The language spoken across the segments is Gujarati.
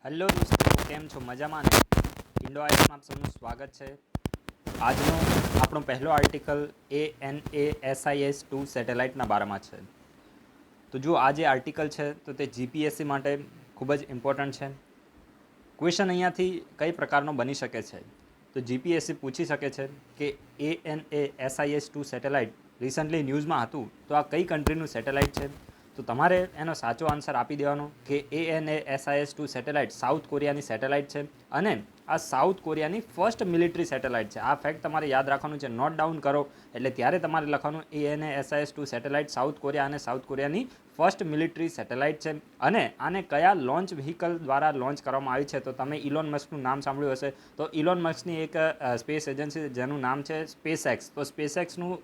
હેલો દોસ્તો, કેમ છો? મજામાં ને? ઇન્ડો આઈએસમાં આપ સૌનું સ્વાગત છે. આજનો આપણો પહેલો આર્ટિકલ ANASIS-2 સેટેલાઇટના બારામાં છે. તો જો આ જે આર્ટિકલ છે તો તે જીપીએસસી માટે ખૂબ જ ઇમ્પોર્ટન્ટ છે. ક્વેશ્ચન અહીંયાથી કઈ પ્રકારનો બની શકે છે? તો જીપીએસસી પૂછી શકે છે કે ANASIS-2 સેટેલાઇટ રિસન્ટલી ન્યૂઝમાં હતું, તો આ કઈ કન્ટ્રીનું સેટેલાઇટ છે? તો તમારે એનો સાચો આન્સર આપી દેવાનો કે ANASIS-2 સેટેલાઇટ સાઉથ કોરિયાની સેટેલાઇટ છે અને આ સાઉથ કોરિયાની ફર્સ્ટ મિલિટરી સેટેલાઇટ છે. આ ફેક્ટ તમારે યાદ રાખવાનું છે. નોટ ડાઉન કરો એટલે ત્યારે તમારે લખવાનું ANASIS-2 સેટેલાઇટ સાઉથ કોરિયા અને સાઉથ કોરિયાની ફર્સ્ટ મિલિટરી સેટેલાઇટ છે. અને આને કયા લોન્ચ વ્હીકલ દ્વારા લોન્ચ કરવામાં આવી છે? તો તમે ઇલોન મસ્કનું નામ સાંભળ્યું હશે. તો ઇલોન મસ્કની એક સ્પેસ એજન્સી જેનું નામ છે સ્પેસએક્સ. તો સ્પેસએક્સનું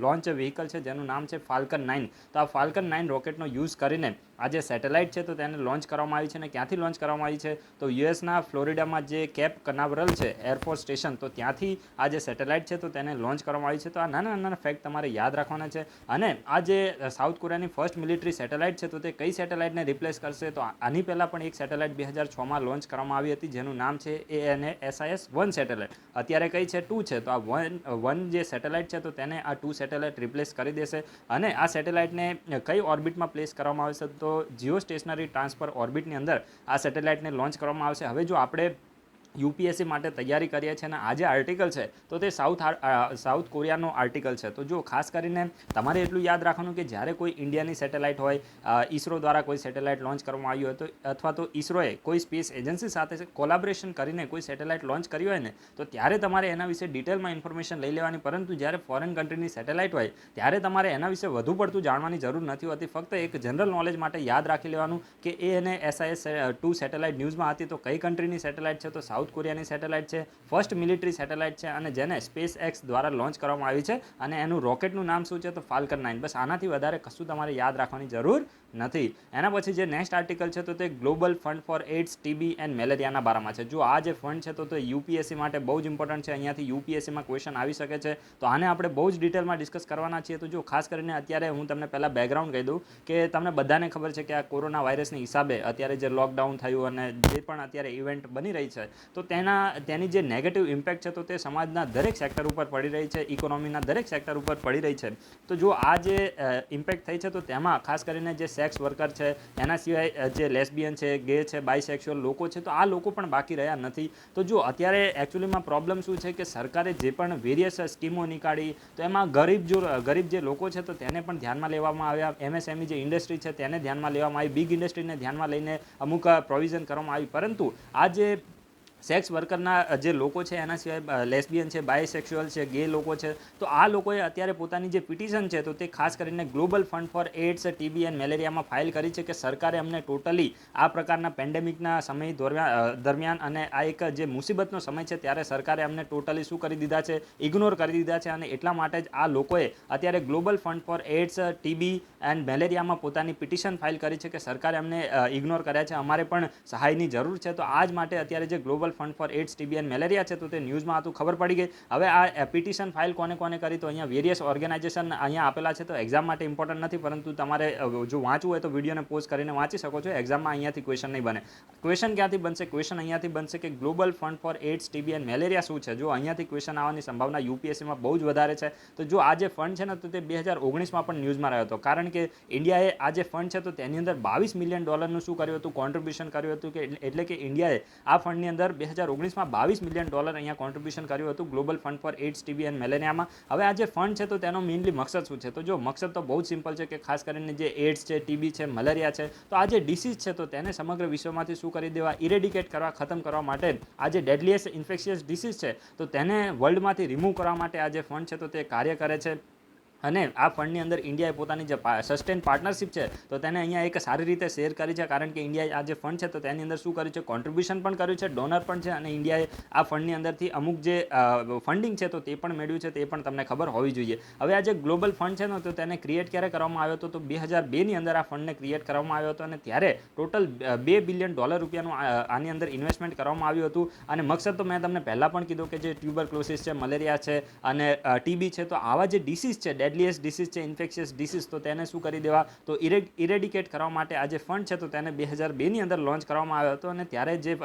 લોન્ચ વ્હીકલ છે જેનું નામ છે ફાલ્કન 9. તો આ ફાલ્કન 9 રોકેટનો યુઝ કરીને આ જે સેટેલાઇટ છે તો તેને લોન્ચ કરવામાં આવી છે. અને ક્યાંથી લોન્ચ કરવામાં આવી છે? તો યુએસના ફ્લોરિડામાં જે કેપ કનાવરલ છે એરફોર્સ સ્ટેશન, તો ત્યાંથી આ જે સેટેલાઇટ છે તો તેને લોન્ચ કરવામાં આવી છે. તો આ નાના નાના ફેક્ટ તમારે યાદ રાખવાના છે. અને આ જે સાઉથ કોરિયાની ફર્સ્ટ મિલિટરી સેટેલાઇટ છે તો તે કઈ સેટેલાઇટને રિપ્લેસ કરશે? તો આની પહેલાં પણ એક સેટેલાઇટ 2006માં લોન્ચ કરવામાં આવી હતી જેનું નામ છે ANASIS-1 સેટેલાઇટ. અત્યારે કઈ છે? 2 છે. તો આ વન જે સેટેલાઇટ છે તો તેને આ 2 સેટેલાઇટ રિપ્લેસ કરી દેશે. અને આ સેટેલાઇટને કઈ ઓર્બિટમાં પ્લેસ કરવામાં આવશે? તો જીઓ સ્ટેશનરી ટ્રાન્સફર ઓર્બિટની અંદર આ સેટેલાઇટને લોન્ચ કરવામાં આવશે. હવે જો આપણે યુપીએસસી માટે તૈયારી કરીએ છીએ અને આ જે આર્ટિકલ છે તો તે સાઉથ કોરિયાનો આર્ટિકલ છે. તો જો ખાસ કરીને તમારે એટલું યાદ રાખવાનું કે જ્યારે કોઈ ઇન્ડિયાની સેટેલાઇટ હોય, ઈસરો દ્વારા કોઈ સેટેલાઇટ લોન્ચ કરવામાં આવ્યું હોય તો અથવા તો ઈસરોએ કોઈ સ્પેસ એજન્સી સાથે કોલાબરેશન કરીને કોઈ સેટેલાઇટ લોન્ચ કર્યું હોય ને, તો ત્યારે તમારે એના વિશે ડિટેલમાં ઇન્ફોર્મેશન લઈ લેવાની. પરંતુ જ્યારે ફોરેન કન્ટ્રીની સેટેલાઇટ હોય ત્યારે તમારે એના વિશે વધુ પડતું જાણવાની જરૂર નથી હોતી. ફક્ત એક જનરલ નોલેજ માટે યાદ રાખી લેવાનું કે ANASIS-2 સેટેલાઇટ ન્યૂઝમાં હતી તો કઈ કન્ટ્રીની સેટેલાઇટ છે? તો સાઉથ કોરિયાની સેટેલાઇટ છે, ફર્સ્ટ મિલિટરી સેટેલાઇટ છે અને જેને સ્પેસ એક્સ દ્વારા લોન્ચ કરવામાં આવી છે. અને એનું રોકેટનું નામ શું છે? તો ફાલ્કન 9. બસ આનાથી વધારે કશું તમારે યાદ રાખવાની જરૂર નથી. એના પછી જે નેક્સ્ટ આર્ટિકલ છે તો તે Global fund for AIDS, TB and મેલેરિયાના બારામાં છે. જો આ જે ફંડ છે તો તે યુપીએસસી માટે બહુ જ ઇમ્પોર્ટન્ટ છે. અહીંયાથી યુપીએસસીમાં ક્વેશ્ચન આવી શકે છે. તો આને આપણે બહુ જ ડિટેલમાં ડિસ્કસ કરવાના છીએ. તો જો ખાસ કરીને અત્યારે હું તમને પહેલાં બેકગ્રાઉન્ડ કહી દઉં કે તમને બધાને ખબર છે કે આ કોરોના વાયરસની હિસાબે અત્યારે જે લોકડાઉન થયું અને જે પણ અત્યારે ઇવેન્ટ બની રહી છે તો તેની જે નેગેટિવ ઇમ્પેક્ટ છે તો તે સમાજના દરેક સેક્ટર ઉપર પડી રહી છે, ઇકોનોમીના દરેક સેક્ટર ઉપર પડી રહી છે. તો જો આ જે ઇમ્પેક્ટ થઈ છે તો તેમાં ખાસ કરીને જે સેક્સ વર્કર છે, એના સિવાય જે લેસ્બિયન છે, ગે છે, બાયસેક્સ્યુઅલ લોકો છે, તો આ લોકો પણ બાકી રહ્યા નથી. તો જો અત્યારે એકચ્યુઅલીમાં પ્રોબ્લેમ શું છે કે સરકારે જે પણ વેરિયસ સ્કીમો નીકાળી તો એમાં ગરીબ જે લોકો છે તો તેને પણ ધ્યાનમાં લેવામાં આવ્યા. એમએસએમઈ જે ઇન્ડસ્ટ્રી છે તેને ધ્યાનમાં લેવામાં આવી, બિગ ઇન્ડસ્ટ્રીને ધ્યાનમાં લઈને અમુક પ્રોવિઝન કરવામાં આવી. પરંતુ આ જે સેક્સ વર્કરના જે લોકો છે, એના સિવાય લેસ્બિયન છે, બાયસેક્સ્યુઅલ છે, ગે લોકો છે, તો આ લોકોએ અત્યારે પોતાની જે પિટિશન છે તો તે ખાસ કરીને Global fund for AIDS, TB and મેલેરિયામાં ફાઇલ કરી છે કે સરકારે અમને ટોટલી આ પ્રકારના પેન્ડેમિકના સમય દરમિયાન અને આ એક જે મુસીબતનો સમય છે ત્યારે સરકારે અમને ટોટલી શું કરી દીધા છે? ઇગ્નોર કરી દીધા છે. અને એટલા માટે જ આ લોકોએ અત્યારે Global fund for AIDS, TB and મેલેરિયામાં પોતાની પિટિશન ફાઇલ કરી છે કે સરકારે અમને ઇગ્નોર કર્યા છે, અમારે પણ સહાયની જરૂર છે. તો આ જ માટે અત્યારે જે global fund for AIDS, TB and malaria છે તો તે ન્યૂઝમાં હતું, ખબર પડી ગઈ. હવે આ પિટિશન ફાઇલ કોને કરી? તો અહીંયા વેરિયસ ઓર્ગેનાઇઝેશન અહીંયા આપેલા છે. તો એક્ઝામ માટે ઇમ્પોર્ટન્ટ નથી, પરંતુ તમારે જો વાંચવું હોય તો વિડીયોને પોઝ કરીને વાંચી શકો છો. એક્ઝામમાં અહીંયાથી ક્વેશ્ચન નહીં બને. ક્વેશ્ચન ક્યાંથી બનશે? ક્વેશ્ચન અહીંયાથી બનશે કે global fund for AIDS, TB and malaria શું છે? જો અહીંયાથી ક્વેશ્ચન આવવાની સંભાવના યુપીએસસીમાં બહુ જ વધારે છે. તો જો આ જે ફંડ છે ને તો તે 2019માં પણ ન્યૂઝમાં રહ્યો હતો. કારણ કે ઇન્ડિયાએ આ જે ફંડ છે તો તેની અંદર $22 મિલિયન શું કર્યું હતું? કોન્ટ્રીબ્યુશન કર્યું હતું. કે એટલે કે ઇન્ડિયાએ આ ફંડની અંદર 2019માં $22 મિલિયન અહીંયા કોન્ટ્રીબ્યુશન કર્યું હતું Global fund for AIDS, TB and મેલેરિયામાં. હવે આ જે ફંડ છે તો તેનો મેઇનલી મકસદ શું છે? તો જો મકસદ તો બહુ જ સિમ્પલ છે કે ખાસ કરીને જે એડ્સ છે, ટીબી છે, મલેરિયા છે, તો આ જે ડિસીઝ છે તો તેને સમગ્ર વિશ્વમાંથી શું કરી દેવા? ઇરેડિકેટ કરવા, ખતમ કરવા માટે. આ જે ડેડલીએસ્ટ ઇન્ફેક્શિયસ ડિસીઝ છે તો તેને વર્લ્ડમાંથી રિમૂવ કરવા માટે આ જે ફંડ છે તો તે કાર્ય કરે છે. અને આ ફંડની અંદર ઇન્ડિયાએ પોતાની જે સસ્ટેન પાર્ટનરશિપ છે તો તેને અહીંયા એક સારી રીતે શેર કરી છે. કારણ કે ઇન્ડિયાએ આ જે ફંડ છે તો તેની અંદર શું કર્યું છે? કોન્ટ્રીબ્યુશન પણ કર્યું છે, ડોનર પણ છે, અને ઇન્ડિયાએ આ ફંડની અંદરથી અમુક જે ફંડિંગ છે તો તે પણ મેળવ્યું છે, તે પણ તમને ખબર હોવી જોઈએ. હવે આ જે ગ્લોબલ ફંડ છે ને તો તેને ક્રિએટ ક્યારે કરવામાં આવ્યો હતો? તો 2002ની અંદર આ ફંડને ક્રિએટ કરવામાં આવ્યો હતો. અને ત્યારે ટોટલ $2 બિલિયન રૂપિયાનું આની અંદર ઇન્વેસ્ટમેન્ટ કરવામાં આવ્યું હતું. અને મકસદ તો મેં તમને પહેલાં પણ કીધું કે જે ટ્યુબરક્લોસિસ છે, મલેરિયા છે અને ટીબી છે, તો આવા જે ડિસીઝ છે, ડેડલીએસ્ટ ડિસીઝ છે, ઇન્ફેક્શિયસ ડિસીઝ, તો તેને શું કરી દેવા, તો ઇરેડિકેટ કરવા માટે આ જે ફંડ છે તો તેને 2002ની અંદર લોન્ચ કરવામાં આવ્યો હતો. અને ત્યારે જે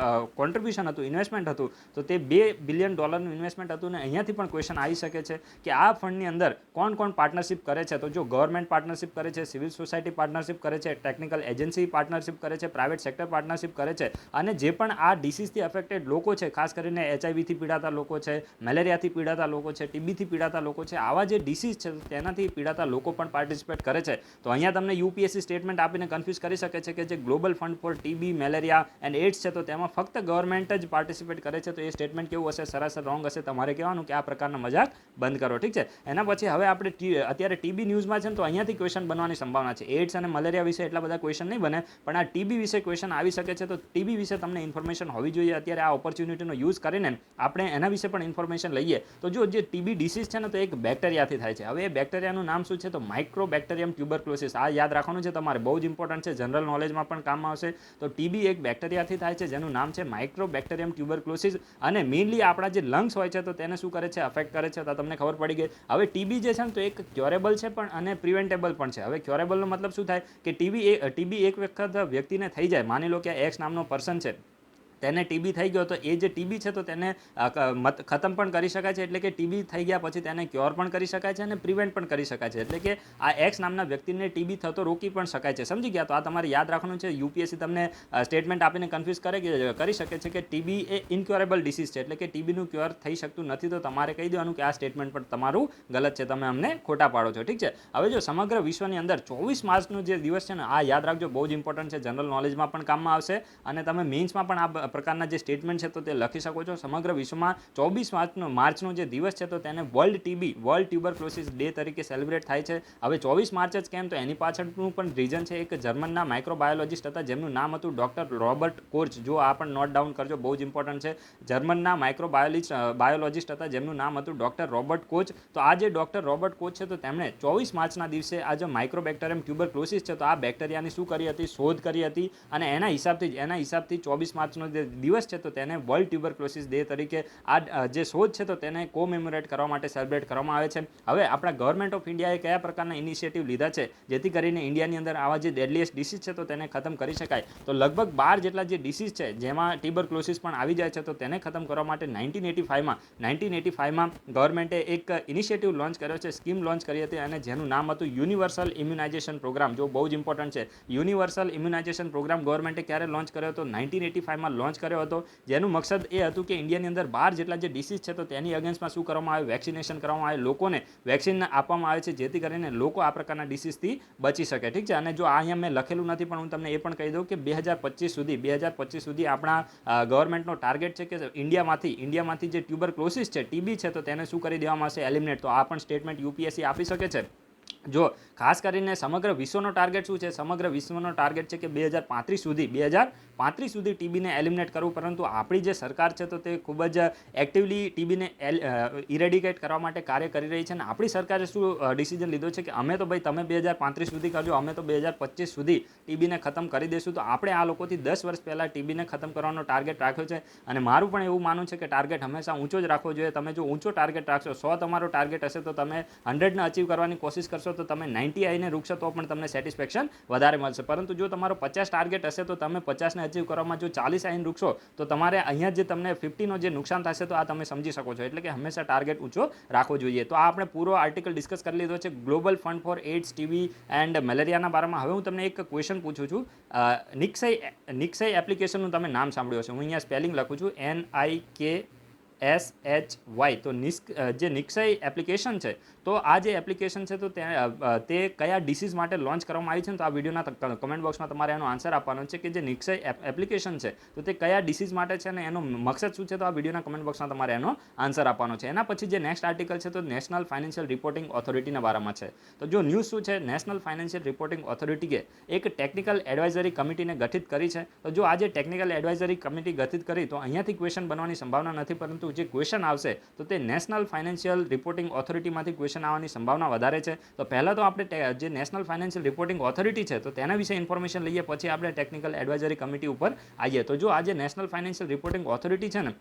કોન્ટ્રીબ્યુશન હતું, ઇન્વેસ્ટમેન્ટ હતું, તો તે $2 બિલિયન ઇન્વેસ્ટમેન્ટ હતું. અને અહીંયાથી પણ ક્વેશ્ચન આવી શકે છે કે આ ફંડની અંદર કોણ કોણ પાર્ટનરશિપ કરે છે. તો જો ગવર્મેન્ટ પાર્ટનરશિપ કરે છે, સિવિલ સોસાયટી પાર્ટનરશિપ કરે છે, ટેકનિકલ એજન્સી પાર્ટનરશિપ કરે છે, પ્રાઇવેટ સેક્ટર પાર્ટનરશિપ કરે છે, અને જે પણ આ ડિસીઝથી અફેક્ટેડ લોકો છે, ખાસ કરીને HIV પીડાતા લોકો છે, મેલેરિયાથી પીડાતા લોકો છે, TBથી પીડાતા લોકો છે, આવા જે ડિસીઝ છે તેનાથી પીડાતા લોકો પણ પાર્ટિસિપેટ કરે છે. તો અહીંયા તમને UPSC સ્ટેટમેન્ટ આપીને કન્ફ્યુઝ કરી શકે છે કે જે global fund for TB, malaria and AIDS છે તો તેમાં ફક્ત ગવર્મેન્ટ જ પાર્ટિસિપેટ કરે છે. તો એ સ્ટેટમેન્ટ કેવું હશે, સરાસર રોંગ હશે. તમારે કહેવાનું કે આ પ્રકારના મજાક બંધ કરો, ઠીક છે. એના પછી હવે આપણે અત્યારે TB ન્યૂઝમાં છે ને, તો અહીંયાથી ક્વેશ્ચન બનવાની સંભાવના છે. એડ્સ અને મલેરિયા વિશે એટલા બધા ક્વેશ્ચન નહીં બને, પણ આ TB વિશે ક્વેશ્ચન આવી શકે છે. તો TB વિશે તમને ઇન્ફોર્મેશન હોવી જોઈએ. અત્યારે આ ઓપોર્ચ્યુનિટીનો યુઝ કરીને આપણે એના વિશે પણ ઇન્ફોર્મેશન લઈએ. તો જો જે TB ડિસીઝ છે ને, તો એક બેક્ટેરિયાથી થાય છે. હવે એ બેક્ટેરિયાનું નામ શું છે, તો માઇક્રોબેક્ટેરિયમ ટ્યુબરક્લોસિસ. આ યાદ રાખવાનું છે તમારે, બહુ જ ઇમ્પોર્ટન્ટ છે, જનરલ નોલેજમાં પણ કામમાં આવશે. તો TB એક બેક્ટેરિયાથી થાય છે જેનું નામ છે માઇક્રોબેક્ટેરિયમ ટ્યુબરક્લોસિસ. અને મેઇનલી આપણા જે લંગ્સ હોય છે તો તેને શું કરે છે, અફેક્ટ કરે છે. તો તમને ખબર પડી ગઈ. હવે TB જે છે ને, તો એક ક્યોરેબલ છે પણ અને પ્રિવેન્ટેબલ પણ છે. હવે ક્યોરેબલનો મતલબ શું થાય કે TB એક વખત વ્યક્તિને થઈ જાય, માની લો કે X નામનો પર્સન છે, તેને TB થઈ ગયો, તો એ જે TB છે તો તેને ખતમ પણ કરી શકાય છે. એટલે કે TB થઈ ગયા પછી તેને ક્યોર પણ કરી શકાય છે અને પ્રિવેન્ટ પણ કરી શકાય છે. એટલે કે આ X નામના વ્યક્તિને TB થતો રોકી પણ શકાય છે. સમજી ગયા? તો આ તમારે યાદ રાખવાનું છે. UPSC તમને સ્ટેટમેન્ટ આપીને કન્ફ્યુઝ કરી શકે છે કે TB એ ઇનક્યોરેબલ ડિસીઝ છે, એટલે કે TBનું ક્યોર થઈ શકતું નથી. તો તમારે કહી દેવાનું કે આ સ્ટેટમેન્ટ પણ તમારું ગલત છે, તમે અમને ખોટા પાડો છો, ઠીક છે. હવે જો સમગ્ર વિશ્વની અંદર 24 માર્ચનો જે દિવસ છે ને, આ યાદ રાખજો, બહુ જ ઇમ્પોર્ટન્ટ છે, જનરલ નોલેજમાં પણ કામમાં આવશે અને તમે મેઇન્સમાં પણ આ પ્રકારના જે સ્ટેટમેન્ટ છે તો તે લખી શકો છો. સમગ્ર વિશ્વમાં 24 માર્ચનો જે દિવસ છે તો તેને વર્લ્ડ ટ્યુબરક્લોસિસ ડે તરીકે સેલિબ્રેટ થાય છે. હવે 24 માર્ચ જ કેમ, તો એની પાછળનું પણ રીઝન છે. એક જર્મનના માઇક્રોબાયોલોજિસ્ટ હતા જેમનું નામ હતું ડૉક્ટર રોબર્ટ કોચ. જો આ પણ નોટ ડાઉન કરજો, બહુ જ ઇમ્પોર્ટન્ટ છે. જર્મનના માઇક્રોબાયોલોજિસ્ટ હતા જેમનું નામ હતું ડૉક્ટર રોબર્ટ કોચ. તો આ જે ડૉક્ટર રોબર્ટ કોચ છે તો તેમણે 24 માર્ચના દિવસે આ જે માઇક્રોબેક્ટેરિયમ ટ્યુબરક્લોસિસ છે તો આ બેક્ટેરિયાની શું કરી હતી, શોધ કરી હતી. અને એના હિસાબથી 24 માર્ચનો જે દિવસ છે તો તેને વર્લ્ડ ટ્યુબરક્લોસિસ ડે તરીકે આ જે શોધ છે તો તેને કોમેમોરેટ કરવા માટે સેલિબ્રેટ કરવામાં આવે છે. હવે આપણા ગવર્મેન્ટ ઓફ ઇન્ડિયાએ કયા પ્રકારના ઇનિશિયેટિવ લીધા છે જેથી કરીને ઇન્ડિયાની અંદર આવા જે ડેડલીએસ્ટ ડિસીઝ છે તો તેને ખતમ કરી શકાય? તો લગભગ 12 જેટલા જે ડિસીઝ છે જેમાં ટ્યુબરક્લોસિસ પણ આવી જાય છે તો તેને ખતમ કરવા માટે 1985માં ગવર્મેન્ટે એક ઇનિશિયેટિવ લોન્ચ કર્યો છે, સ્કીમ લોન્ચ કરી હતી અને જેનું નામ હતું યુનિવર્સલ ઇમ્યુનાઇઝેશન પ્રોગ્રામ. જો બહુ જ ઇમ્પોર્ટન્ટ છે, યુનિવર્સલ ઇમ્યુનાઇઝેશન પ્રોગ્રામ ગવર્મેન્ટે ક્યારે લોન્ચ કર્યો હતો? 1985માં લોન્ચ કર્યો હતો. જેનું મકસદ એ હતું કે ઇન્ડિયાની અંદર 12 જેટલા જે ડિસીઝ છે તો તેની અગેન્સ્ટમાં શું કરવામાં આવે, વેક્સિનેશન કરવામાં આવે, લોકોને વેક્સિન આપવામાં આવે છે જેથી કરીને લોકો આ પ્રકારના ડિસીઝથી બચી શકે, ઠીક છે. અને જો આ અહીંયા મેં લખેલું નથી પણ હું તમને એ પણ કહી દઉં કે 2025 સુધી આપણા ગવર્મેન્ટનો ટાર્ગેટ છે કે ઇન્ડિયામાંથી જે ટ્યુબરક્લોસિસ છે, TB છે, તો તેને શું કરી દેવામાં આવશે, એલિમિનેટ. તો આ પણ સ્ટેટમેન્ટ UPSC આપી શકે છે. જો ખાસ કરીને સમગ્ર વિશ્વનો ટાર્ગેટ શું છે, સમગ્ર વિશ્વનો ટાર્ગેટ છે કે 2035 સુધી TBને એલિમિનેટ કરવું. પરંતુ આપણી જે સરકાર છે તો તે ખૂબ જ એક્ટિવલી TBને ઇરેડિકેટ કરવા માટે કાર્ય કરી રહી છે. અને આપણી સરકારે શું ડિસિઝન લીધો છે કે અમે તો ભાઈ તમે 2035 સુધી કરજો, અમે તો 2025 સુધી TBને ખતમ કરી દઈશું. તો આપણે આ લોકોથી 10 વર્ષ પહેલાં TBને ખતમ કરવાનો ટાર્ગેટ રાખ્યો છે. અને મારું પણ એવું માનવું છે કે ટાર્ગેટ હંમેશા ઊંચો જ રાખવો જોઈએ. તમે જો ઊંચો ટાર્ગેટ રાખશો, 100 તમારો ટાર્ગેટ હશે તો તમે 100ને અચીવ કરવાની કોશિશ કરશો તો તમે 90 આવીને રૂકશો તો પણ તમને સેટિસ્ફેક્શન વધારે મળશે. પરંતુ જો તમારો 50 ટાર્ગેટ હશે તો તમે 50ને અચીવ કરવામાં જો 40 આવીને રૂકશો તો તમારે અહીંયા જે તમને 50નો જે નુકસાન થશે તો આ તમે સમજી શકો છો. એટલે કે હંમેશા ટાર્ગેટ ઊંચો રાખવો જોઈએ. તો આ આપણે પૂરો આર્ટિકલ ડિસ્કસ કરી લીધો છે Global fund for AIDS, TB and મેલેરિયાના બારામાં. હવે હું તમને એક ક્વેશ્ચન પૂછું છું. નિક્સઈ એપ્લિકેશનનું તમે નામ સાંભળ્યું હશે. હું અહીંયા સ્પેલિંગ લખું છું, NIKSHY. તો જે નિક્સઈ એપ્લિકેશન છે તો આ જે એપ્લિકેશન છે તો તે કયા ડિસીઝ માટે લોન્ચ કરવામાં આવી છે ને, તો આ વિડીયોના કમેન્ટ બોક્સમાં તમારે એનો આન્સર આપવાનો છે કે જે નિક્સઈ એપ્લિકેશન છે તો તે કયા ડિસીઝ માટે છે અને એનો મકસદ શું છે. તો આ વિડીયોના કમેન્ટ બોક્સમાં તમારે એનો આન્સર આપવાનો છે. એના પછી જે નેક્સ્ટ આર્ટિકલ છે તો નેશનલ ફાઇનાન્શિયલ રિપોર્ટિંગ ઓથોરિટીના બારામાં છે. તો જો ન્યૂઝ શું છે, નેશનલ ફાઇનાન્શિયલ રિપોર્ટિંગ ઓથોરિટીએ એક ટેકનિકલ એડવાઇઝરી કમિટીને ગઠિત કરી છે. તો જો આ જે ટેકનિકલ એડવાઇઝરી કમિટી ગઠિત કરી તો અહીંયાથી ક્વેશ્ચન બનવાની સંભાવના નથી, પરંતુ જે ક્વેશ્ચન આવશે તો તે નેશનલ ફાઇનાન્શિયલ રિપોર્ટિંગ ઓથોરિટીમાંથી ક્વેશ્ચન આવવાની સંભાવના વધારે છે. તો પહેલાં તો આપણે જે નેશનલ ફાઇનાન્શિયલ રિપોર્ટિંગ ઓથોરિટી છે તો તેના વિશે ઇન્ફોર્મેશન લઈએ, પછી આપણે ટેકનિકલ એડવાઇઝરી કમિટી ઉપર આવીએ. તો જો આ જે નેશનલ ફાઇનાન્શિયલ રિપોર્ટિંગ ઓથોરિટી છે ને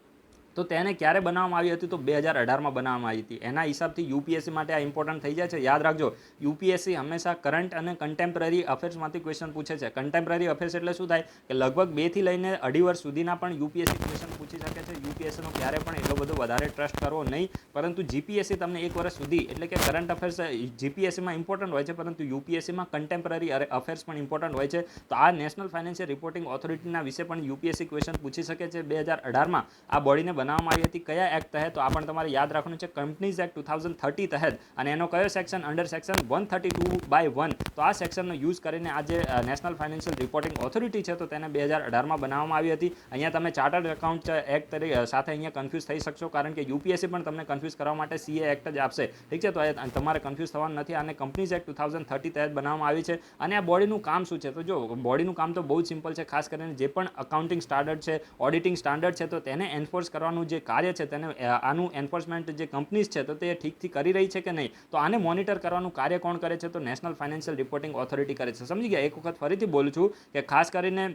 તો તેને ક્યારે બનાવવામાં આવી હતી? તો 2018માં બનાવવામાં આવી હતી. એના હિસાબથી યુપીએસસી માટે આ ઇમ્પોર્ટન્ટ થઈ જાય છે. યાદ રાખજો, યુપીએસસી હંમેશા કરંટ અને કન્ટેમ્પરરી અફેર્સમાંથી ક્વેશ્ચન પૂછે છે. કન્ટેમ્પરરી અફેર્સ એટલે શું થાય કે લગભગ 2 થી લઈને 2.5 વર્ષ સુધીના પણ યુપીએસસી ક્વેશ્ચન પૂછી શકે છે. યુપીએસસીનો ક્યારે પણ એટલો બધો વધારે ટ્રસ્ટ કરવો નહીં, પરંતુ જીપીએસસી તમને 1 વર્ષ સુધી, એટલે કે કરંટ અફેર્સ જીપીએસસીમાં ઇમ્પોર્ટન્ટ હોય છે, પરંતુ યુપીએસસીમાં કન્ટેમ્પરરી અફેર્સ પણ ઇમ્પોર્ટન્ટ હોય છે. તો આ નેશનલ ફાઇનાન્શિયલ રિપોર્ટિંગ ઓથોરિટીના વિશે પણ યુપીએસસી ક્વેશ્ચન પૂછી શકે છે. 2018માં આ બોડીને બનાવવામાં આવી હતી. કયા એક્ટ તહેત? તો આ પણ તમારે યાદ રાખવાનું છે, કંપનીઝ એક્ટ 2030 તહેત. અને એનો કયો સેક્શન? Under section 132(1). તો આ સેક્શનનો યુઝ કરીને આ જે નેશનલ ફાઇનાન્શિયલ રિપોર્ટિંગ ઓથોરિટી છે, તો તેને 2018માં બનાવવામાં આવી હતી. અહીંયા તમે ચાર્ટર્ડ એકાઉન્ટ એક્ટ સાથે અહીંયા કન્ફ્યુઝ થઈ શકશો, કારણ કે યુપીએસસી પણ તમને કન્ફ્યુઝ કરવા માટે સીએ એક્ટ જ આપશે. ઠીક છે, તો તમારે કન્ફ્યુઝ થવાનું નથી. અને કંપનીઝ એક્ટ 2030 તહેત બનાવવામાં આવી છે. અને આ બોડીનું કામ શું છે? તો જો બોડીનું કામ તો બહુ જ સિમ્પલ છે. ખાસ કરીને જે પણ અકાઉન્ટિંગ સ્ટાન્ડર્ડ છે, ઓડિટિંગ સ્ટાન્ડર્ડ છે, તો તેને એન્ફોર્સ કરવાનું જે કાર્ય છે, તેને આનું એન્ફોર્સમેન્ટ જે કંપનીઝ છે, તો તે ઠીકથી કરી રહી છે કે નહીં, તો આને મોનિટર કરવાનું કાર્ય કોણ કરે છે? તો નેશનલ ફાઇનાન્શિયલ રિપોર્ટિંગ ઓથોરિટી કરે છે. સમજી ગયા? એક વખત ફરીથી બોલું છું કે ખાસ કરીને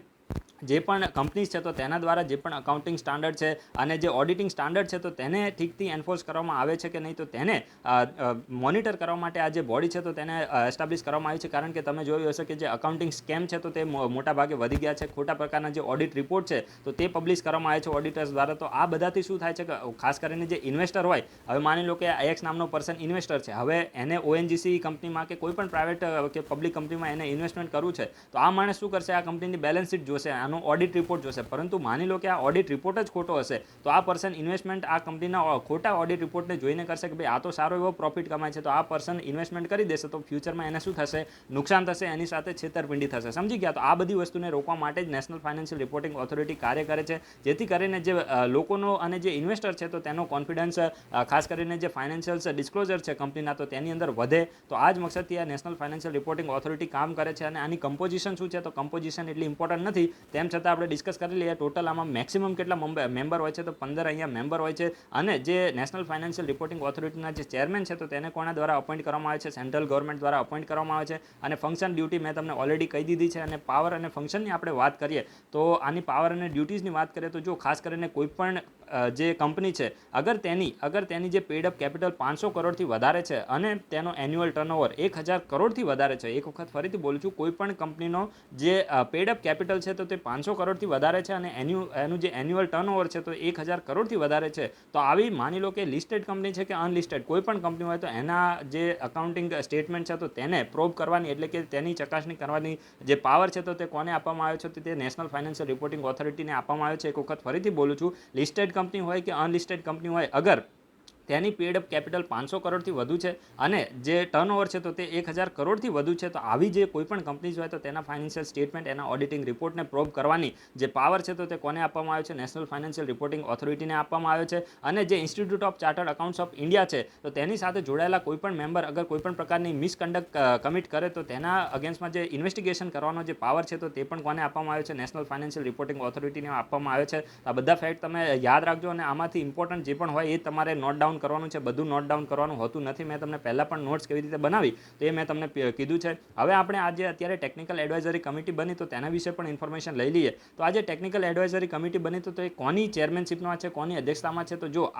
જે પણ કંપનીઝ છે, તો તેના દ્વારા જે પણ અકાઉન્ટિંગ સ્ટાન્ડર્ડ છે અને જે ઓડિટિંગ સ્ટાન્ડર્ડ છે, તો તેને ઠીકથી એન્ફોર્સ કરવામાં આવે છે કે નહીં, તો તેને મોનિટર કરવા માટે આ જે બોડી છે, તો તેને એસ્ટાબ્લિશ કરવામાં આવી છે. કારણ કે તમે જોયું હશે કે જે અકાઉન્ટિંગ સ્કેમ છે, તો તે મોટા ભાગે વધી ગયા છે. ખોટા પ્રકારના જે ઓડિટ રિપોર્ટ છે, તો તે પબ્લિશ કરવામાં આવે છે ઓડિટર્સ દ્વારા. તો આ બધાથી શું થાય છે કે ખાસ કરીને જે ઇન્વેસ્ટર હોય, હવે માની લો કે એક્સ નામનો પર્સન ઇન્વેસ્ટર છે, હવે એને ઓએનજીસી કંપનીમાં કે કોઈ પણ પ્રાઇવેટ કે પબ્લિક કંપનીમાં એને ઇન્વેસ્ટમેન્ટ કરવું છે, તો આ માણસ શું કરશે? આ કંપનીની બેલેન્સ શીટ જોશે, આનો ઓડિટ રિપોર્ટ જોશે. પરંતુ માની લો કે આ ઓડિટ રિપોર્ટ જ ખોટો હશે, તો આ પર્સન ઇન્વેસ્ટમેન્ટ આ કંપનીના ખોટા ઓડિટ રિપોર્ટને જોઈને કરશે કે ભાઈ આ તો સારો એવો પ્રોફિટ કમાય છે, તો આ પર્સન ઇન્વેસ્ટમેન્ટ કરી દેશે. તો ફ્યુચરમાં એને શું થશે? નુકસાન થશે, એની સાથે છેતરપિંડી થશે. સમજી ગયા? તો આ બધી વસ્તુને રોકવા માટે જ નેશનલ ફાઇનાન્શિયલ રિપોર્ટિંગ ઓથોરિટી કાર્ય કરે છે, જેથી કરીને જે લોકોનો અને જે ઇન્વેસ્ટર છે, તો તેનો કોન્ફિડન્સ ખાસ કરીને જે ફાઇનાન્શિયલ ડિસ્ક્લોઝર છે કંપનીના, તો તેની અંદર વધે. તો આ જ મકસદથી આ નેશનલ ફાઇનાન્શિયલ રિપોર્ટિંગ ઓથોરિટી કામ કરે છે. અને આની કમ્પોઝિશન શું છે? તો કમ્પોઝિશન એટલી ઇમ્પોર્ટન્ટ નથી, તેમ છતાં આપણે ડિસ્કસ કરી લઈએ. ટોટલ આમાં મેક્સિમમ કેટલા મેમ્બર હોય છે? તો 15 અહીંયા મેમ્બર હોય છે. અને જે નેશનલ ફાઇનાન્શિયલ રિપોર્ટિંગ ઓથોરિટીના જે ચેરમેન છે, તો તેને કોના દ્વારા અપોઇન્ટ કરવામાં આવે છે? સેન્ટ્રલ ગવર્મેન્ટ દ્વારા અપોઇન્ટ કરવામાં આવે છે. અને ફંક્શન ડ્યુટી મેં તમને ઓલરેડી કહી દીધી છે. અને પાવર અને ફંક્શનની આપણે વાત કરીએ, તો આની પાવર અને ડ્યુટીઝની વાત કરીએ, તો જો ખાસ કરીને કોઈ પણ જે કંપની છે, અગર તેની જે પેડ અપ કેપિટલ 500 કરોડથી વધારે છે અને તેનો એન્યુઅલ ટર્નઓવર 1000 કરોડથી વધારે છે, એક વખત ફરીથી બોલું છું, કોઈ પણ કંપનીનો જે પેડ અપ કેપિટલ છે, તો તે 500 કરોડથી વધારે છે અને એનું જે એન્યુઅલ ટર્નઓવર છે, તો 1000 કરોડથી વધારે છે, તો આવી માની લો કે લિસ્ટેડ કંપની છે કે અનલિસ્ટેડ કોઈ પણ કંપની હોય, તો એના જે અકાઉન્ટિંગ સ્ટેટમેન્ટ છે, તો તેને પ્રોબ કરવાની, એટલે કે તેની ચકાસણી કરવાની જે પાવર છે, તો તે કોને આપવામાં આવ્યો છે? તો તે નેશનલ ફાઇનાન્શિયલ રિપોર્ટિંગ ઓથોરિટીને આપવામાં આવ્યો છે. એક વખત ફરીથી બોલું છું, લિસ્ટેડ કંપની હોય કે અનલિસ્ટેડ કંપની હોય, અગર તેની પેડ અપ કેપિટલ 500 કરોડથી વધુ છે અને જે ટર્નઓવર છે, તો તે 1000 કરોડથી વધુ છે, તો આવી જે કોઈ પણ કંપનીઝ હોય, તો તેના ફાઇનાન્શિયલ સ્ટેટમેન્ટ, એના ઓડિટિંગ રિપોર્ટને પ્રોબ કરવાની જે પાવર છે, તો તે કોને આપવામાં આવ્યો છે? નેશનલ ફાઇનાન્શિયલ રિપોર્ટિંગ ઓથોરિટીને આપવામાં આવ્યો છે. અને જે institute of chartered accounts of India છે, તો તેની સાથે જોડાયેલા કોઈ પણ મેમ્બર અગર કોઈ પણ પ્રકારની મિસકન્ડક્ટ કમિટ કરે, તો તેના અગેન્સ્ટમાં જે ઇન્વેસ્ટિગેશન કરવાનો જે પાવર છે, તો તે પણ કોને આપવામાં આવ્યો છે? નેશનલ ફાઇનાન્શિયલ રિપોર્ટિંગ ઓથોરિટીને આપવામાં આવ્યો છે. આ બધા ફેક્ટ તમે યાદ રાખજો. અને આમાંથી ઇમ્પોર્ટન્ટ જે પણ હોય એ તમારે નોટ ડાઉન કરવાનું છે. બધું નોટ ડાઉન કરવાનું હોતું નથી. મેં તમને પહેલાં પણ નોટ્સ કેવી રીતે બનાવી, તો એ મેં તમને કીધું છે. હવે આપણે આજે અત્યારે ટેકનિકલ એડવાઇઝરી કમિટી બની, તો તેના વિશે પણ ઇન્ફોર્મેશન લઈ લઈએ. તો આજે ટેકનિકલ એડવાઇઝરી કમિટી બની, તો એ કોની ચેરમેનશિપમાં છે, કોની અધ્યક્ષતામાં છે? તો જો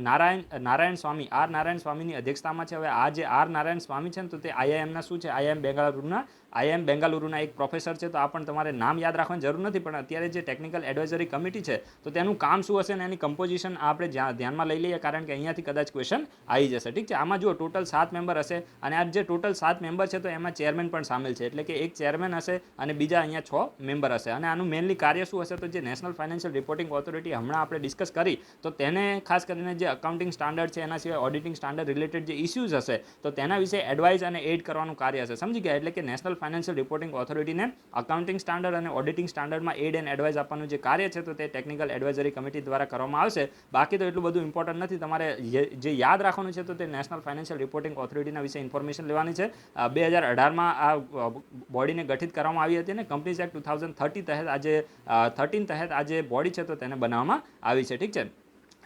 નારાયણ સ્વામીની અધ્યક્ષતામાં છે. હવે આ જે નારાયણ સ્વામી છે ને, તો તે આઈઆઈએમના શું છે? આઈઆઈએમ બેંગાલુરુના એક પ્રોફેસર છે. તો આ પણ તમારે નામ યાદ રાખવાની જરૂર નથી, પણ અત્યારે જે ટેકનિકલ એડવાઇઝરી કમિટી છે, તો તેનું કામ શું હશે ને એની કમ્પોઝિશન આપણે ધ્યાનમાં લઈ લઈએ, કારણ કે અહીંયાથી કદાચ ક્વેશ્ચન આવી જશે. ઠીક છે? આમાં જુઓ ટોટલ 7 મેમ્બર હશે અને આ જે ટોટલ 7 મેમ્બર છે, તો એમાં ચેરમેન પણ સામેલ છે. એટલે કે એક ચેરમેન હશે અને બીજા અહીંયા 6 મેમ્બર હશે. અને આનું મેનલી કાર્ય શું હશે? તો જે નેશનલ ફાઇનાન્શિયલ રિપોર્ટિંગ ઓથોરિટી હમણાં આપણે ડિસ્કસ કરી, તો તેને ખાસ કરીને જે અકાઉન્ટિંગ સ્ટાન્ડર્ડ છે, એના સિવાય ઓડિટિંગ સ્ટાન્ડર્ડ રિલેટેડ જે ઇસ્યુઝ હશે, તો તેના વિશે એડવાઇઝ અને એડ કરવાનું કાર્ય હશે. સમજી ગયા? એટલે કે નેશનલ ફાઇનાન્શિયલ રિપોર્ટિંગ ઓથોરિટીને અકાઉન્ટિંગ સ્ટાન્ડર્ડ અને ઓડિટિંગ સ્ટાન્ડર્ડમાં એડ એન્ડ એડવાઇઝ આપવાનું જે કાર્ય છે, તો તે ટેકનિકલ એડવાઇઝરી કમિટી દ્વારા કરવામાં આવશે. બાકી તો એટલું બધું ઇમ્પોર્ટન્ટ નથી. તમારે જે યાદ રાખવાનું છે, તો તે નેશનલ ફાઇનાન્શિયલ રિપોર્ટિંગ ઓથોરિટીના વિશે ઇન્ફોર્મેશન લેવાની છે. 2018માં આ બોડીને ગઠિત કરવામાં આવી હતી અને કંપનીઝ એક્ટ 2030 તહેત આજે 13 તહેત આ જે બોડી છે, તો તેને બનાવવામાં આવી છે. ઠીક છે?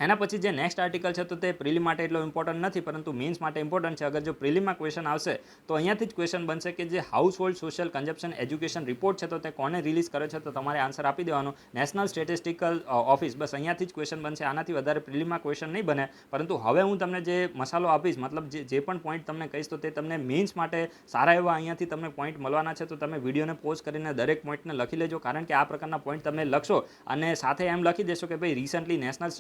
એના પછી જે નેક્સ્ટ આર્ટિકલ છે તો તે પ્રિલિમ માટે એટલો ઇમ્પોર્ટન્ટ નથી, પરંતુ મેન્સ માટે ઇમ્પોર્ટન્ટ છે. અગર જો પ્રિલિમમાં ક્વેશ્ચન આવશે તો અહીંયાથી જ ક્વેશ્ચન બનશે કે જે house hold social consumption education report છે તો તે કોને રિલીઝ કરે છે, તો તમારે આન્સર આપી દેવાનો નેશનલ સ્ટેટિસ્ટિકલ ઓફિસ. બસ અહીંયાથી જ ક્વેશ્ચન બનશે, આનાથી વધારે પ્રિલિમમાં ક્વેશ્ચન નહીં બને. પરંતુ હવે હું તમને જે મસાલો આપીશ, મતલબ જે પણ પોઈન્ટ તમને કહીશ તો તે તમને મેન્સ માટે સારા એવા અહીંયાથી તમને પોઈન્ટ મળવાના છે. તો તમે વિડીયોને પોઝ કરીને દરેક પોઈન્ટને લખી લેજો, કારણ કે આ પ્રકારના પોઈન્ટ તમે લખશો અને સાથે એમ લખી દેશો કે ભાઈ રિસન્ટલી નેશનલ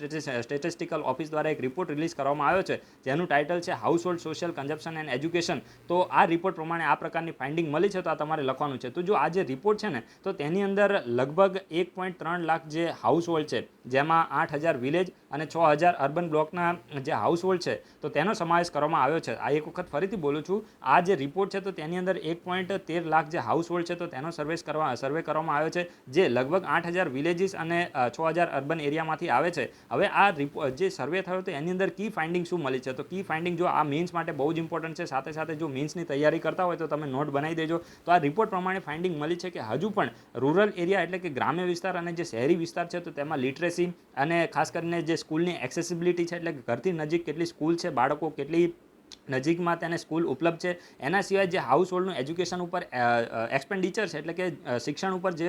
સ્ટેટિસ્ટિકલ ઓફિસ દ્વારા એક રિપોર્ટ રિલીઝ કરવામાં આવ્યો છે જેનું ટાઇટલ છે house hold social consumption and education. તો આ રિપોર્ટ પ્રમાણે આ પ્રકારની ફાઇન્ડિંગ મળી છે, તો આ તમારે લખવાનું છે. તો જો આ જે રિપોર્ટ છે ને તો તેની અંદર લગભગ 1.3 લાખ જે હાઉસ હોલ્ડ છે, જેમાં 8,000 વિલેજ અને 6,000 અર્બન બ્લોકના જે હાઉસ હોલ્ડ છે તો તેનો સમાવેશ કરવામાં આવ્યો છે. આ એક વખત ફરીથી બોલું છું, આ જે રિપોર્ટ છે તો તેની અંદર 1.13 લાખ જે હાઉસ હોલ્ડ છે તો તેનો સર્વે કરવામાં આવ્યો છે, જે લગભગ 8,000 વિલેજીસ અને 6,000 અર્બન એરિયામાંથી આવે છે. હવે આ જે સર્વે થયો તો એની અંદર કી ફાઇન્ડિંગ શું મળી છે, તો કી ફાઇન્ડિંગ જો આ મેન્સ માટે બહુ જ ઇમ્પોર્ટન્ટ છે. સાથે સાથે જો મેન્સની તૈયારી કરતા હોય તો તમે નોટ બનાવી દેજો. તો આ રિપોર્ટ પ્રમાણે ફાઇન્ડિંગ મળી છે કે હજુ પણ રૂરલ એરિયા એટલે કે ગ્રામ્ય વિસ્તાર અને જે શહેરી વિસ્તાર છે તો તેમાં લિટરેસી અને ખાસ કરીને જે સ્કૂલની એક્સેસિબિલિટી છે, એટલે કે ઘરથી નજીક કેટલી સ્કૂલ છે, બાળકો કેટલી નજીકમાં તેને સ્કૂલ ઉપલબ્ધ છે, એના સિવાય જે હાઉસ હોલ્ડનું એજ્યુકેશન ઉપર એક્સપેન્ડિચર છે, એટલે કે શિક્ષણ ઉપર જે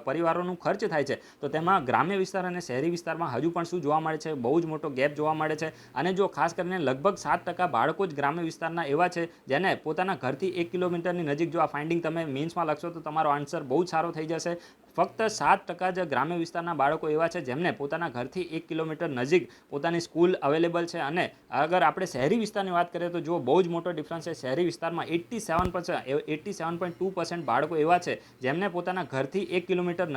પરિવારોનું ખર્ચ થાય છે તો તેમાં ગ્રામ્ય વિસ્તાર અને શહેરી વિસ્તારમાં હજુ પણ શું જોવા મળે છે, બહુ જ મોટો ગેપ જોવા મળે છે. અને જો ખાસ કરીને લગભગ 7% બાળકો જ ગ્રામ્ય વિસ્તારના એવા છે જેને પોતાના ઘરથી 1 કિલોમીટરની નજીક, જો આ ફાઇન્ડિંગ તમે મેન્સમાં લખશો તો તમારો આન્સર બહુ જ સારો થઈ જશે. ફક્ત 7% જ ગ્રામ્ય વિસ્તારના બાળકો એવા છે જેમને પોતાના ઘરથી 1 કિલોમીટર નજીક પોતાની સ્કૂલ અવેલેબલ છે. અને અગર આપણે શહેરી વિસ્તારની વાત કરીએ તો જો બહુ જ મોટો ડિફરન્સ છે. શહેરી વિસ્તારમાં 87.2% બાળકો એવા છે જેમને પોતાના ઘરથી 1 કિલોમીટર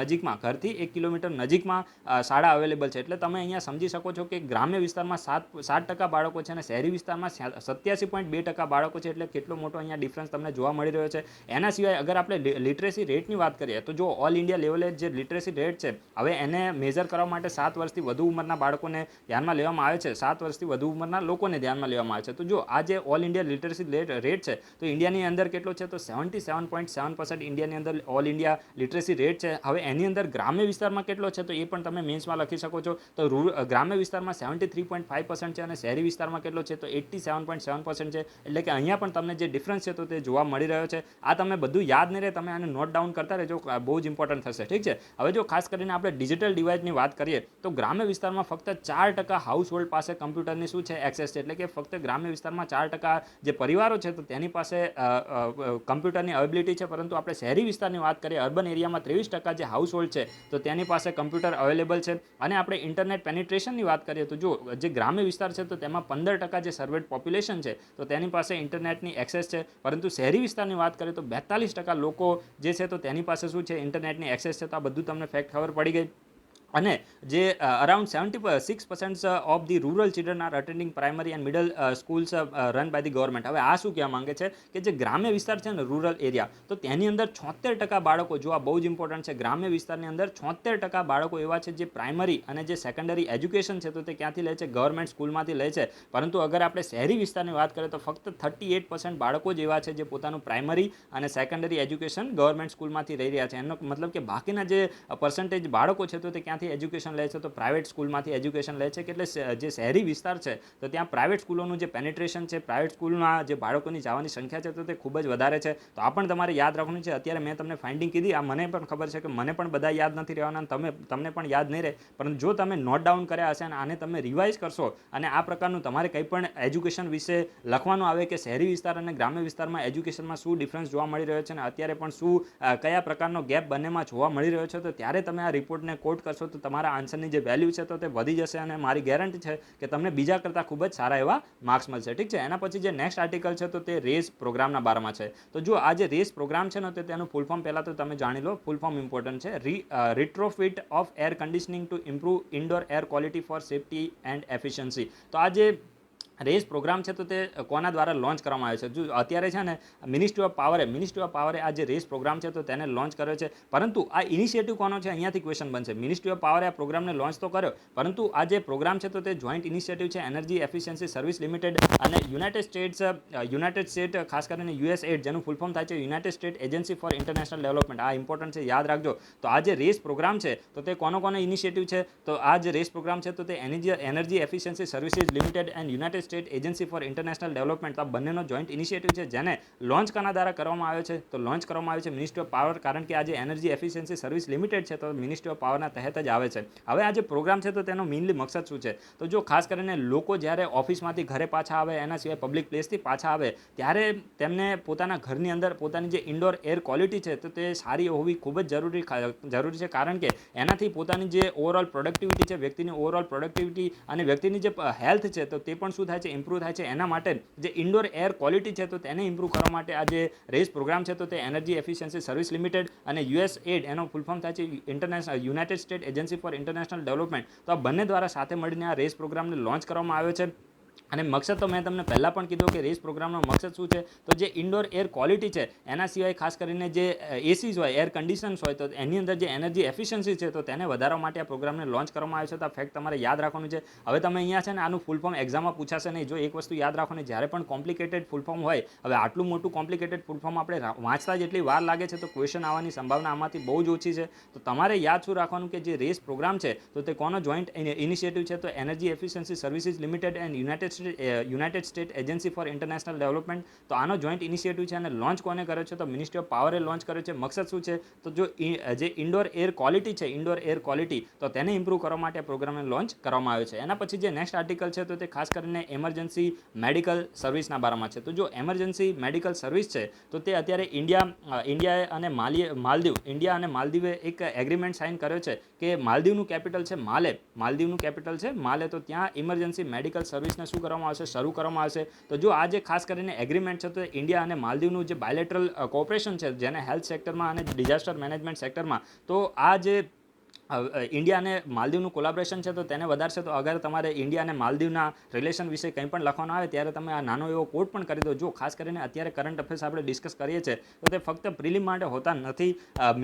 નજીકમાં શાળા અવેલેબલ છે. એટલે તમે અહીંયા સમજી શકો છો કે ગ્રામ્ય વિસ્તારમાં 7% બાળકો છે અને શહેરી વિસ્તારમાં 87.2% બાળકો છે. એટલે કેટલો મોટો અહીંયા ડિફરન્સ તમને જોવા મળી રહ્યો છે. એના સિવાય અગર આપણે લિટરેસી રેટની વાત કરીએ તો જો ઓલ ઇન્ડિયા લેવલે જે લિટરેસી રેટ છે, હવે એને મેજર કરવા માટે 7 વર્ષથી વધુ ઉંમરના બાળકોને ધ્યાનમાં લેવામાં આવે છે, 7 વર્ષથી વધુ ઉંમરના લોકોને ધ્યાનમાં લેવામાં આવે છે. તો જો આ જે ઓલ ઇન્ડિયા લિટરેસી રેટ છે તો ઇન્ડિયાની અંદર કેટલો છે, તો 77.7% ઇન્ડિયાની અંદર ઓલ ઇન્ડિયા લિટરેસી રેટ છે. હવે એની અંદર ગ્રામ્ય વિસ્તારમાં કેટલો છે તો એ પણ તમે મેન્સમાં લખી શકો છો. તો ગ્રામ્ય વિસ્તારમાં 73.5% છે અને શહેરી વિસ્તારમાં કેટલો છે તો 87.7% છે. એટલે કે અહીંયા પણ તમને જે ડિફરન્સ છે તો તે જોવા મળી રહ્યો છે. આ તમે બધું યાદ નહીં રહે, તમે આને નોટ ડાઉન કરતા રહેજો, બહુ જ ઇમ્પોર્ટન્ટ થશે. ઠીક છે. હવે જો ખાસ કરીને આપણે ડિજિટલ ડિવાઇસની વાત કરીએ તો ગ્રામ્ય વિસ્તારમાં ફક્ત 4% હાઉસ હોલ્ડ પાસે કમ્પ્યુટરની શું છે એક્સેસ છે. એટલે કે ફક્ત ગ્રામ્ય વિસ્તારમાં 4% જે પરિવારો છે તો તેની પાસે કમ્પ્યુટરની અવેબિલિટી છે. પરંતુ આપણે શહેરી વિસ્તારની વાત કરીએ, અર્બન એરિયામાં 23% જે હાઉસ હોલ્ડ છે તો તેની પાસે કમ્પ્યુટર અવેલેબલ છે. અને આપણે ઇન્ટરનેટ પેનિટ્રેશનની વાત કરીએ તો જો જે ગ્રામ્ય વિસ્તાર છે તો તેમાં 15% જે સર્વેડ પોપ્યુલેશન છે તો તેની પાસે ઇન્ટરનેટની એક્સેસ છે. પરંતુ શહેરી વિસ્તારની વાત કરીએ તો 42% લોકો જે છે તો તેની પાસે શું છે, ઇન્ટરનેટની એક્સેસ છે. તો આ બધું તમને ફેક્ટ ખબર પડી ગઈ. અને જે around 76% of the rural children are attending primary and middle schools run by the government. હવે આ શું કહેવા માંગે છે કે જે ગ્રામ્ય વિસ્તાર છે ને રૂરલ એરિયા, તો તેની અંદર 76% બાળકો, જો આ બહુ જ ઇમ્પોર્ટન્ટ છે, ગ્રામ્ય વિસ્તારની અંદર 76% બાળકો એવા છે જે પ્રાઇમરી અને જે સેકન્ડરી એજ્યુકેશન છે તો તે ક્યાંથી લે છે, ગવર્મેન્ટ સ્કૂલમાંથી લે છે. પરંતુ અગર આપણે શહેરી વિસ્તારની વાત કરીએ તો ફક્ત 38% બાળકો જ એવા છે જે પોતાનું પ્રાઇમરી અને સેકન્ડરી એજ્યુકેશન ગવર્મેન્ટ સ્કૂલમાંથી રહી રહ્યા છે. એનો મતલબ કે બાકીના જે પર્સન્ટેજ બાળકો છે તો તે ક્યાંથી એજ્યુકેશન લે છે, તો પ્રાઇવેટ સ્કૂલમાંથી એજ્યુકેશન લે છે. એટલે જે શહેરી વિસ્તાર છે તો ત્યાં પ્રાઇવેટ સ્કૂલોનું જે પેનિટ્રેશન છે, પ્રાઇવેટ સ્કૂલમાં જે બાળકોની જવાની સંખ્યા છે તો તે ખૂબ જ વધારે છે. તો આ પણ તમારે યાદ રાખવાનું છે. અત્યારે મેં તમને ફાઇન્ડિંગ કીધી, આ મને પણ ખબર છે કે મને પણ બધા યાદ નથી રહેવાના, તમને પણ યાદ નહીં રહે. પરંતુ જો તમે નોટ ડાઉન કર્યા હશે અને આને તમે રિવાઇઝ કરશો અને આ પ્રકારનું તમારે કંઈ પણ એજ્યુકેશન વિશે લખવાનું આવે કે શહેરી વિસ્તાર અને ગ્રામ્ય વિસ્તારમાં એજ્યુકેશનમાં શું ડિફરન્સ જોવા મળી રહ્યો છે અને અત્યારે પણ શું કયા પ્રકારનો ગેપ બંનેમાં જોવા મળી રહ્યો છે, તો ત્યારે તમે આ રિપોર્ટને કોટ કરશો તો તમારા આન્સરની જે વેલ્યુ છે તો તે વધી જશે અને મારી ગેરંટી છે કે તમને બીજા કરતાં ખૂબ જ સારા એવા માર્ક્સ મળશે. ઠીક છે. એના પછી જે નેક્સ્ટ આર્ટિકલ છે તો તે રેસ પ્રોગ્રામના બારામાં છે. તો જો આ જે રેસ પ્રોગ્રામ છે ને તો તેનું ફૂલ ફોર્મ પહેલાં તો તમે જાણી લો. ફૂલ ફોર્મ ઇમ્પોર્ટન્ટ છે. Retrofit of air conditioning to improve indoor air quality for safety and efficiency. તો આ જે રેસ પ્રોગ્રામ છે તો તે કોના દ્વારા લોન્ચ કરવામાં આવ્યો છે? જો અત્યારે છે ને મિનિસ્ટ્રી ઓફ પાવરે આ જે રેસ પ્રોગ્રામ છે તો તેને લોન્ચ કર્યો છે, પરંતુ આ ઇનિશિયેટિવ કોનો છે અહીંયાથી ક્વેશ્ચન બનશે. મિનિસ્ટ્રી ઓફ પાવરે આ પ્રોગ્રામને લોન્ચ તો કર્યો, પરંતુ આ જે પ્રોગ્રામ છે તો તે જોઈન્ટ ઇનિશિયેટિવ છે એનર્જી એફિશિયન્સી સર્વિસ લિમિટેડ અને યુનાઇટેડ સ્ટેટ ખાસ કરીને યુએસએડ, જેનું ફૂલ ફોર્મ થાય છે United state agency four international development. આ ઇમ્પોર્ટન્ટ છે, યાદ રાખજો. તો આ જે રેસ પ્રોગ્રામ છે તો તે કોનો ઇનિશિયેટિવ છે? તો આ જે રેસ પ્રોગ્રામ છે તો તે energy efficiency services limited and United state agency four international development, આ બંનેનો જોઈન્ટ ઇનિશિયેટિવ છે, જેને લોન્ચ કોના દ્વારા કરવામાં આવ્યો છે? તો લોન્ચ કરવામાં આવ્યો છે મિનિસ્ટ્રી ઓફ પાવર, કારણ કે આ જે એનર્જી એફિશિયન્સી સર્વિસ લિમિટેડ છે તો મિનિસ્ટ્રી ઓફ પાવરના તહેત જ આવે છે. હવે આ જે પ્રોગ્રામ છે તો તેનો મેઇનલી મકસદ શું છે? તો જો ખાસ કરીને લોકો જ્યારે ઓફિસમાંથી ઘરે પાછા આવે, એના સિવાય પબ્લિક પ્લેસથી પાછા આવે, ત્યારે તેમને પોતાના ઘરની અંદર પોતાની જે ઇન્ડોર એર ક્વોલિટી છે તો તે સારી હોવી ખૂબ જ જરૂરી છે, કારણ કે એનાથી પોતાની જે ઓવરઓલ પ્રોડક્ટિવિટી છે, વ્યક્તિની ઓવરઓલ પ્રોડક્ટિવિટી અને વ્યક્તિની જે હેલ્થ છે તો તે પણ શું થાય છે? ઇમ્પ્રૂવ થાય છે. એના માટે જે ઇન્ડોર એર ક્વોલિટી છે તો તેને ઇમ્પ્રૂવ કરવા માટે આ જે રેસ પ્રોગ્રામ છે તો તે એનર્જી એફિશિયન્સી સર્વિસ લિમિટેડ અને યુએસએડ, એનો ફૂલ ફોર્મ થાય છે United state agency four international development, તો આ બંને દ્વારા સાથે મળીને આ રેસ પ્રોગ્રામને લોન્ચ કરવામાં આવ્યો છે. અને મકસદ તો મેં તમને પહેલાં પણ કીધું કે રેસ પ્રોગ્રામનો મકસદ શું છે? તો જે ઇન્ડોર એર ક્વોલિટી છે એના સિવાય ખાસ કરીને જે એસીઝ હોય, એર કન્ડિશન્સ હોય, તો એની અંદર જે એનર્જી એફિશિયન્સી છે તો તેને વધારવા માટે આ પ્રોગ્રામને લોન્ચ કરવામાં આવ્યો છે. તો આ ફેક્ટ તમારે યાદ રાખવાનું છે. હવે તમે અહીંયા છે ને આનું ફૂલ ફોર્મ એક્ઝામમાં પૂછાશે નહીં. જો એક વસ્તુ યાદ રાખવાની, જ્યારે પણ કોમ્પ્લિકેટેડ ફૂલ ફોર્મ હોય, હવે આટલું મોટું કોમ્પ્લિકેટેડ ફૂલ ફોર્મ આપણે વાંચતા જેટલી વાર લાગે છે તો ક્વેશ્ચન આવવાની સંભાવના આમાંથી બહુ જ ઓછી છે. તો તમારે યાદ શું રાખવાનું કે જે રેસ પ્રોગ્રામ છે તો તે કોનો જોઈન્ટ ઇનિશિયેટિવ છે? તો energy efficiency services limited and United state agency four international development. તો આનો જોઈન્ટ ઇનિશિયેટિવ છે અને લોન્ચ કોને કર્યો છે? તો મિનિસ્ટ્રી ઓફ પાવરે લોન્ચ કર્યો છે. મકસદ શું છે? તો જો જે ઇન્ડોર એર ક્વોલિટી છે, ઇન્ડોર એર ક્વોલિટી, તો તેને ઇમ્પ્રૂવ કરવા માટે પ્રોગ્રામને લોન્ચ કરવામાં આવ્યો છે. એના પછી જે નેક્સ્ટ આર્ટિકલ છે તો તે ખાસ કરીને એમરજન્સી મેડિકલ સર્વિસના બારામાં છે. તો જો એમરજન્સી મેડિકલ સર્વિસ છે તો તે અત્યારે ઇન્ડિયાએ અને માલદીવે એક એગ્રીમેન્ટ સાઇન કર્યો છે કે માલદીવનું કેપિટલ છે માલે, તો ત્યાં ઇમરજન્સી મેડિકલ સર્વિસને શું કરવામાં આવશે? શરૂ કરવામાં આવશે. તો જો આ જે ખાસ કરીને એગ્રીમેન્ટ છે તો ઇન્ડિયા અને માલદીવનું જે બાયલેટરલ કોઓપરેશન છે, જેને હેલ્થ સેક્ટરમાં અને ડિઝાસ્ટર મેનેજમેન્ટ સેક્ટરમાં, તો આ જે ઇન્ડિયા અને માલદીવનું કોલાબરેશન છે તો તેને વધારશે. તો અગર તમારે ઇન્ડિયા અને માલદીવના રિલેશન વિશે કંઈ પણ લખવાનું આવે ત્યારે તમે આ નાનો એવો કોડ પણ કરી દો. જો ખાસ કરીને અત્યારે કરંટ અફેર્સ આપણે ડિસ્કસ કરીએ છીએ તો તે ફક્ત પ્રિલિમ માટે હોતા નથી,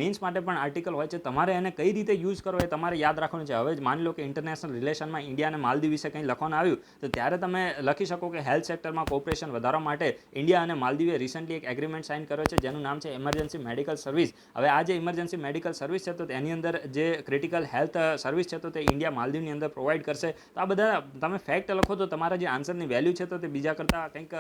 મેન્સ માટે પણ આર્ટિકલ હોય છે. તમારે એને કઈ રીતે યુઝ કરવો એ તમારે યાદ રાખવાનું છે. હવે માની લો કે ઇન્ટરનેશનલ રિલેશનમાં ઇન્ડિયા અને માલદીવ વિશે કંઈ લખવાનું આવ્યું તો ત્યારે તમે લખી શકો કે હેલ્થ સેક્ટરમાં કોઓપરેશન વધારવા માટે ઇન્ડિયા અને માલદીવે રિસન્ટલી એક એગ્રીમેન્ટ સાઇન કર્યો છે, જેનું નામ છે એમરજન્સી મેડિકલ સર્વિસ. હવે આ જે ઇમરજન્સી મેડિકલ સર્વિસ છે તો તેની અંદર જે ક્રિટિકલ હેલ્થ સર્વિસ છે તો તે ઇન્ડિયા માલદીવની અંદર પ્રોવાઈડ કરશે. તો આ બધા તમે ફેક્ટ લખો તો તમારા જે આન્સરની વેલ્યુ છે તો તે બીજા કરતાં કંઈક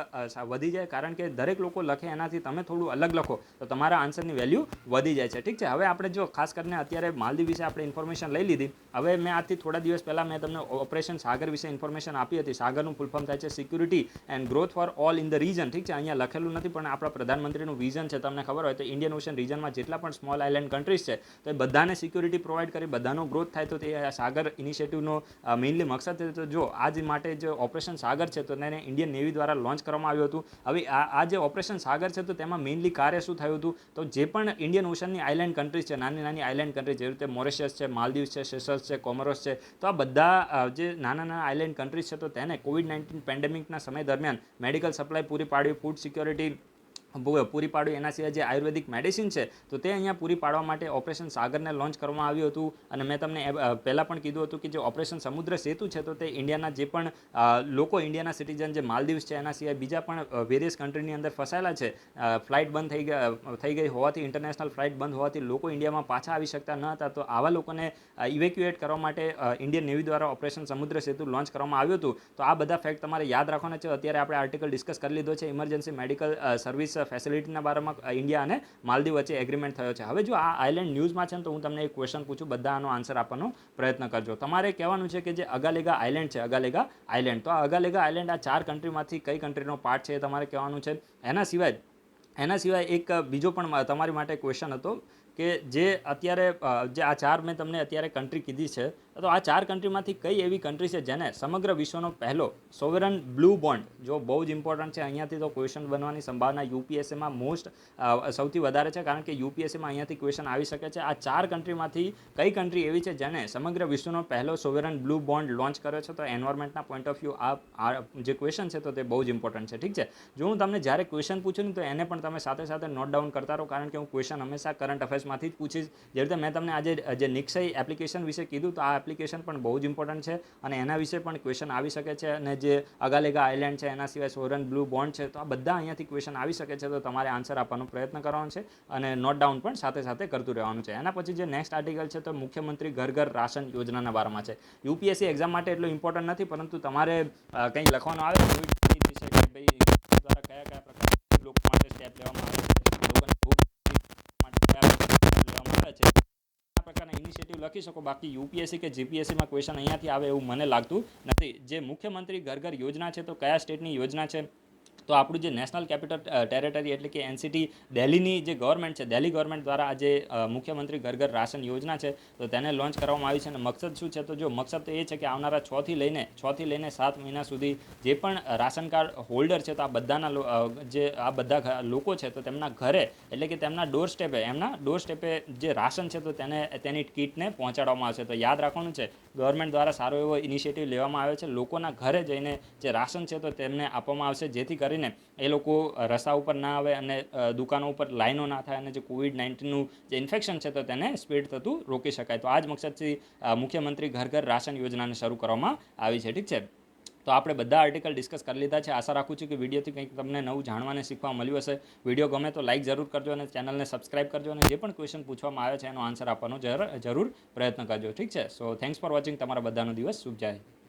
વધી જાય, કારણ કે દરેક લોકો લખે એનાથી તમે થોડું અલગ લખો તો તમારા આન્સરની વેલ્યુ વધી જાય છે. ઠીક છે. હવે આપણે જો ખાસ કરીને અત્યારે માલદીવ વિશે આપણે ઇન્ફોર્મેશન લઈ લીધી. હવે મેં આજથી થોડા દિવસ પહેલાં મેં તમને ઓપરેશન સાગર વિશે ઇન્ફોર્મેશન આપી હતી. સાગરનું ફૂલ ફોર્મ થાય છે security and growth for all in the region. ઠીક છે. અહીંયા લખેલું નથી પણ આપણા પ્રધાનમંત્રીનું વિઝન છે. તમને ખબર હોય તો ઇન્ડિયન ઓશન રીજનમાં જેટલા પણ સ્મોલ આઇલેન્ડ કન્ટ્રીઝ છે તો એ બધાને સિક્યુરિટી પ્રોવાઈડ કરી, બધાનો ગ્રોથ થાય, તો તે સાગર ઇનિશિયેટિવનો મેઇનલી મકસદ છે. તો જો આજ માટે જે ઓપરેશન સાગર છે તો તેને ઇન્ડિયન નેવી દ્વારા લોન્ચ કરવામાં આવ્યું હતું. હવે આ જે ઓપરેશન સાગર છે તો તેમાં મેઇનલી કાર્ય શું થયું હતું? તો જે પણ ઇન્ડિયન ઓશનની આઇલેન્ડ કન્ટ્રીઝ છે, નાની નાની આઇલેન્ડ કન્ટ્રીઝ, જેવી રીતે મોરિશિયસ છે, માલદીવ્સ છે, સેશલ્સ છે, કોમોરોસ છે, તો આ બધા જે નાના આઇલેન્ડ કન્ટ્રીઝ છે તો તેને કોવિડ-19 પેન્ડેમિકના સમય દરમિયાન મેડિકલ સપ્લાય પૂરી પાડવી, ફૂડ સિક્યોરિટી પૂરી પાડવી, એના સિવાય જે આયુર્વેદિક મેડિસિન છે તો તે અહીંયા પૂરી પાડવા માટે ઓપરેશન સાગરને લોન્ચ કરવામાં આવ્યું હતું. અને મેં તમને પહેલાં પણ કીધું હતું કે જે ઓપરેશન સમુદ્ર સેતુ છે તો તે ઇન્ડિયાના જે પણ લોકો, ઇન્ડિયાના સિટીઝન જે માલદીવ્સ છે એના સિવાય બીજા પણ વેરિયસ કન્ટ્રીની અંદર ફસાયેલા છે, ફ્લાઇટ બંધ થઈ ગઈ હોવાથી, ઇન્ટરનેશનલ ફ્લાઇટ બંધ હોવાથી લોકો ઇન્ડિયામાં પાછા આવી શકતા ન હતા, તો આવા લોકોને ઇવેક્યુએટ કરવા માટે ઇન્ડિયન નેવી દ્વારા ઓપરેશન સમુદ્ર સેતુ લોન્ચ કરવામાં આવ્યું હતું. તો આ બધા ફેક્ટ તમારે યાદ રાખવાના છે. અત્યારે આપણે આર્ટિકલ ડિસ્કસ કરી લીધો છે. ઇમરજન્સી મેડિકલ સર્વિસ ફેસિલિટીના બારામાં ઇન્ડિયા અને માલદીવ વચ્ચે એગ્રીમેન્ટ થયો છે. હવે જો આ આઇલેન્ડ ન્યૂઝમાં છે ને તો હું તમને એક ક્વેશ્ચન પૂછું, બધા આનો આન્સર આપવાનો પ્રયત્ન કરજો. તમારે કહેવાનું છે કે જે અગાલેગા આઇલેન્ડ છે, અગાલેગા આઇલેન્ડ, તો આ અગાલેગા આઇલેન્ડ આ 4 કન્ટ્રીમાંથી કઈ કન્ટ્રીનો પાર્ટ છે એ તમારે કહેવાનું છે. એના સિવાય એક બીજો પણ તમારી માટે ક્વેશ્ચન હતો કે જે અત્યારે જે આ 4 મેં તમને અત્યારે કન્ટ્રી કીધી છે, તો આ 4 કન્ટ્રીમાંથી કઈ એવી કન્ટ્રી છે જેને સમગ્ર વિશ્વનો પહેલો સોવરન બ્લુ બોન્ડ, જો બહુ જ ઇમ્પોર્ટન્ટ છે, અહીંયાથી તો ક્વેશ્ચન બનવાની સંભાવના યુપીએસસીમાં સૌથી વધારે છે, કારણ કે યુપીએસસીમાં અહીંયાથી ક્વેશ્ચન આવી શકે છે. આ 4 કન્ટ્રીમાંથી કઈ કન્ટ્રી એવી છે જેને સમગ્ર વિશ્વનો પહેલો સોવરન બ્લુ બોન્ડ લોન્ચ કર્યો છે? તો એન્વાયરમેન્ટના પોઈન્ટ ઓફ વ્યૂ આ જે ક્વેશ્ચન છે તો તે બહુ જ ઇમ્પોર્ટન્ટ છે. ઠીક છે, જો હું તમને જ્યારે ક્વેશ્ચન પૂછું ને તો એને પણ તમે સાથે સાથે નોટ ડાઉન કરતા રહો, કારણ કે હું ક્વેશ્ચન હંમેશા કરંટ અફેર્સમાંથી જ પૂછીશ. જે રીતે મેં તમને આજે જે નિક્ષય એપ્લિકેશન વિશે કીધું, તો આ એપ્લિકેશન પણ બહુ જ ઇમ્પોર્ટન્ટ છે અને એના વિશે પણ ક્વેશ્ચન આવી શકે છે. અને જે અગાલેગા આઇલેન્ડ છે, એના સિવાય સોવરન બ્લુ બોન્ડ છે, તો આ બધા અહીંયાથી ક્વેશ્ચન આવી શકે છે. તો તમારે આન્સર આપવાનો પ્રયત્ન કરવાનો છે અને નોટ ડાઉન પણ સાથે સાથે કરતું રહેવાનું છે. એના પછી જે નેક્સ્ટ આર્ટિકલ છે તો મુખ્યમંત્રી ઘર ઘર રાશન યોજનાના બારામાં છે. યુપીએસસી એક્ઝામ માટે એટલું ઇમ્પોર્ટન્ટ નથી, પરંતુ તમારે કંઈ લખવાનું આવે તો વિશે કે ભાઈ દ્વારા કયા કયા પ્રકારના લોકો માટે સ્ટેપ લેવામાં આવે છે, લોકોને ભૂખ માટે કયા પ્રકારના લેવામાં આવે છે, આ પ્રકારના ઇનિશિયેટિવ લખી શકો. બાકી યુપીએસસી કે જીપીએસસીમાં ક્વેશ્ચન અહીંયાથી આવે એવું મને લાગતું નથી. જે મુખ્યમંત્રી ઘર ઘર યોજના છે, તો કયા સ્ટેટની યોજના છે? તો આપણું જે નેશનલ કેપિટલ ટેરેટરી એટલે કે એનસીટી દિલ્હીની જે ગવર્મેન્ટ છે, દિલ્હી ગવર્મેન્ટ દ્વારા આજે મુખ્યમંત્રી ઘર ઘર રાશન યોજના છે તો તેને લોન્ચ કરવામાં આવી છે. અને મકસદ શું છે? તો જો મકસદ તો એ છે કે આવનારા 6 થી લઈને 7 મહિના સુધી જે પણ રાશન કાર્ડ હોલ્ડર છે, તો આ બધાના જે આ બધા લોકો છે તો તેમના ઘરે એટલે કે તેમના ડોર સ્ટેપે જે રાશન છે તો તેની કીટને પહોંચાડવામાં આવશે. તો યાદ રાખવાનું છે, ગવર્મેન્ટ દ્વારા સારો એવો ઇનિશિયેટિવ લેવામાં આવ્યો છે. લોકોના ઘરે જઈને જે રાશન છે તો તેમને આપવામાં આવશે, જેથી કરીને એ લોકો રસ્તા ઉપર ના આવે અને દુકાનો ઉપર લાઈનો ના થાય, અને જે કોવિડ-19નું જે ઇન્ફેક્શન છે તો તેને સ્પ્રેડ થતું રોકી શકાય. તો આ જ મકસદથી મુખ્યમંત્રી ઘર ઘર રાશન યોજનાને શરૂ કરવામાં આવી છે. ઠીક છે, તો આપણે બધા આર્ટિકલ ડિસ્કસ કરી લીધા છે. આશા રાખું છું કે વિડીયોથી કંઈક તમને નવું જાણવાને શીખવા મળ્યું હશે. વિડીયો ગમે તો લાઇક જરૂર કરજો અને ચેનલને સબસ્ક્રાઇબ કરજો, અને જે પણ ક્વેશ્ચન પૂછવામાં આવે છે એનો આન્સર આપવાનો જરૂર પ્રયત્ન કરજો. ઠીક છે, સો થેન્ક્સ ફોર વોચિંગ. તમારા બધાનો દિવસ શુભ જાય.